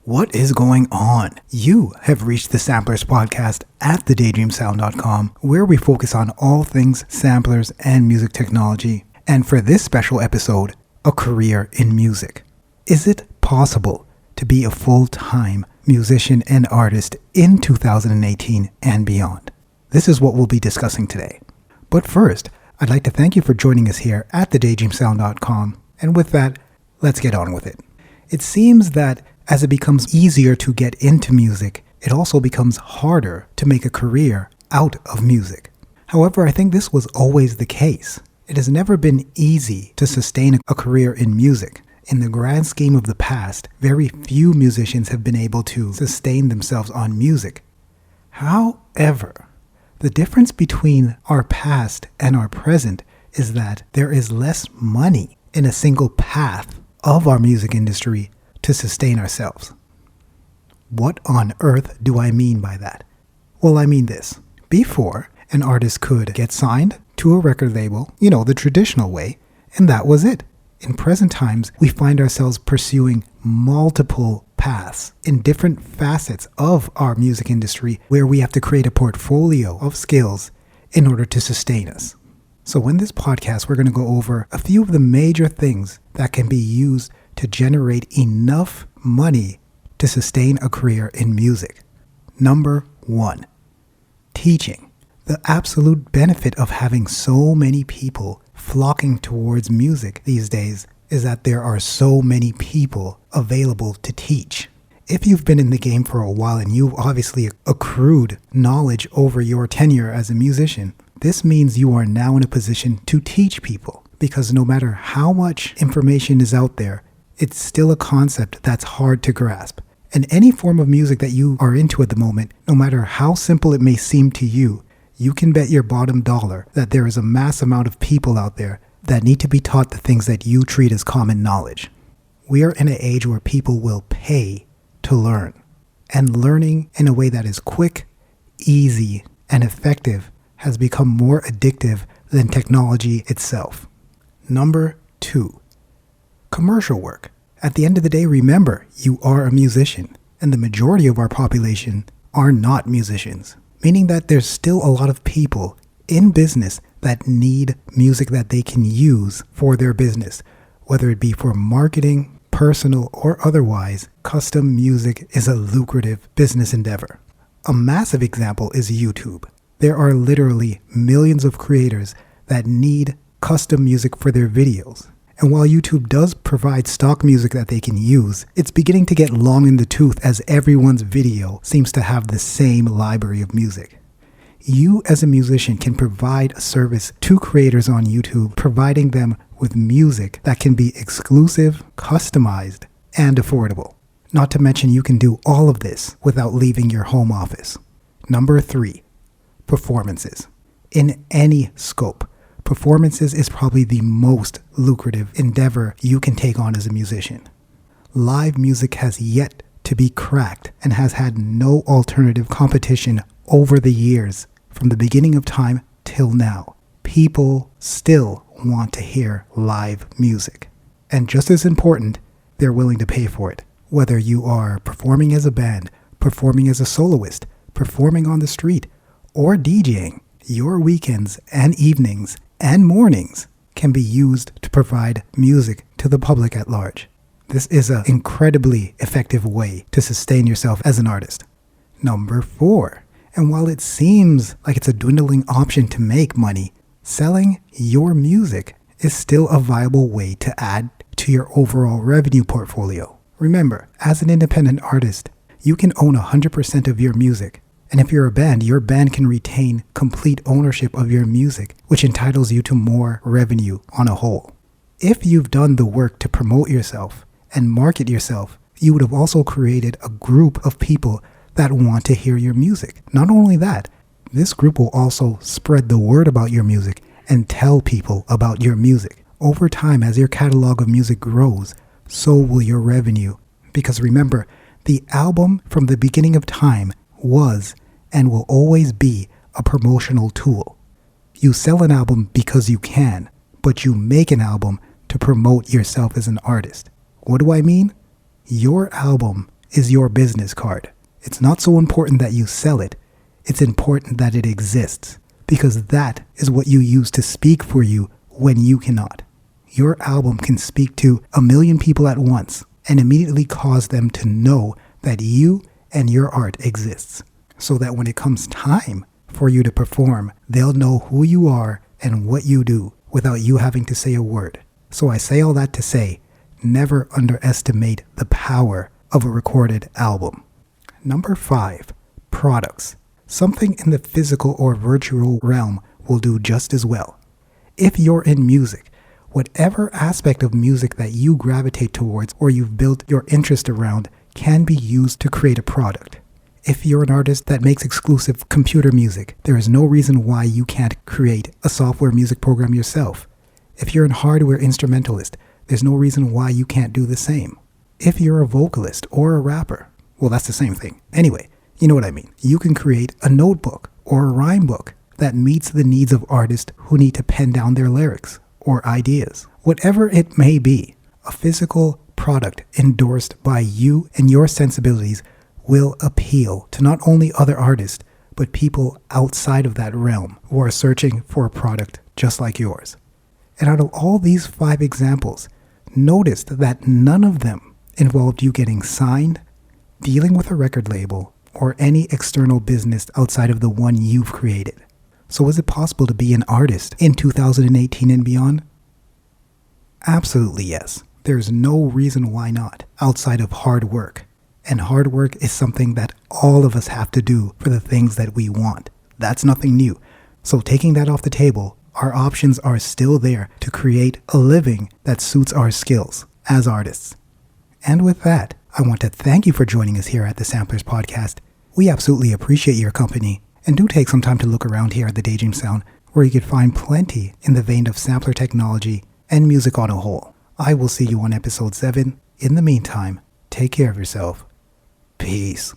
What is going on? You have reached the Samplers Podcast at thedaydreamsound.com, where we focus on all things samplers and music technology. And for this special episode, a career in music. Is it possible to be a full-time musician and artist in 2018 and beyond? This is what we'll be discussing today. But first, I'd like to thank you for joining us here at thedaydreamsound.com. And with that, let's get on with it. It seems that as it becomes easier to get into music, it also becomes harder to make a career out of music. However, I think this was always the case. It has never been easy to sustain a career in music. In the grand scheme of the past, very few musicians have been able to sustain themselves on music. However, the difference between our past and our present is that there is less money in a single path of our music industry to sustain ourselves. What on earth do I mean by that? Well, I mean this. Before, an artist could get signed to a record label, the traditional way, and that was it. In present times, we find ourselves pursuing multiple paths in different facets of our music industry where we have to create a portfolio of skills in order to sustain us. So in this podcast, we're going to go over a few of the major things that can be used to generate enough money to sustain a career in music. Number 1, teaching. The absolute benefit of having so many people flocking towards music these days is that there are so many people available to teach. If you've been in the game for a while and you've obviously accrued knowledge over your tenure as a musician, this means you are now in a position to teach people, because no matter how much information is out there, it's still a concept that's hard to grasp. And any form of music that you are into at the moment, no matter how simple it may seem to you, you can bet your bottom dollar that there is a mass amount of people out there that need to be taught the things that you treat as common knowledge. We are in an age where people will pay to learn. And learning in a way that is quick, easy, and effective has become more addictive than technology itself. Number 2. Commercial work. At the end of the day, remember, you are a musician, and the majority of our population are not musicians, meaning that there's still a lot of people in business that need music that they can use for their business, whether it be for marketing, personal, or otherwise. Custom music is a lucrative business endeavor. A massive example is YouTube. There are literally millions of creators that need custom music for their videos. And while YouTube does provide stock music that they can use, it's beginning to get long in the tooth as everyone's video seems to have the same library of music. You as a musician can provide a service to creators on YouTube, providing them with music that can be exclusive, customized, and affordable. Not to mention you can do all of this without leaving your home office. Number 3, performances. In any scope, performances is probably the most lucrative endeavor you can take on as a musician. Live music has yet to be cracked and has had no alternative competition over the years, from the beginning of time till now. People still want to hear live music. And just as important, they're willing to pay for it. Whether you are performing as a band, performing as a soloist, performing on the street, or DJing, your weekends and evenings and mornings can be used to provide music to the public at large. This is an incredibly effective way to sustain yourself as an artist. Number 4, and while it seems like it's a dwindling option to make money, selling your music is still a viable way to add to your overall revenue portfolio. Remember, as an independent artist, you can own 100% of your music. And if you're a band, your band can retain complete ownership of your music, which entitles you to more revenue on a whole. If you've done the work to promote yourself and market yourself, you would have also created a group of people that want to hear your music. Not only that, this group will also spread the word about your music and tell people about your music. Over time, as your catalog of music grows, so will your revenue. Because remember, the album from the beginning of time was and will always be a promotional tool. You sell an album because you can, but you make an album to promote yourself as an artist. What do I mean? Your album is your business card. It's not so important that you sell it. It's important that it exists, because that is what you use to speak for you when you cannot. Your album can speak to 1 million people at once and immediately cause them to know that you and your art exists, so that when it comes time for you to perform, they'll know who you are and what you do without you having to say a word. So I say all that to say, never underestimate the power of a recorded album. Number 5, products. Something in the physical or virtual realm will do just as well. If you're in music, whatever aspect of music that you gravitate towards or you've built your interest around can be used to create a product. If you're an artist that makes exclusive computer music, there is no reason why you can't create a software music program yourself. If you're a hardware instrumentalist, there's no reason why you can't do the same. If you're a vocalist or a rapper, well, that's the same thing. Anyway, you know what I mean. You can create a notebook or a rhyme book that meets the needs of artists who need to pen down their lyrics or ideas. Whatever it may be, a physical product endorsed by you and your sensibilities will appeal to not only other artists, but people outside of that realm who are searching for a product just like yours. And out of all these 5 examples, notice that none of them involved you getting signed, dealing with a record label, or any external business outside of the one you've created. So is it possible to be an artist in 2018 and beyond? Absolutely yes. There's no reason why not, outside of hard work. And hard work is something that all of us have to do for the things that we want. That's nothing new. So taking that off the table, our options are still there to create a living that suits our skills as artists. And with that, I want to thank you for joining us here at the Samplers Podcast. We absolutely appreciate your company, and do take some time to look around here at the Daydream Sound, where you can find plenty in the vein of sampler technology and music on a whole. I will see you on episode 7. In the meantime, take care of yourself. Peace.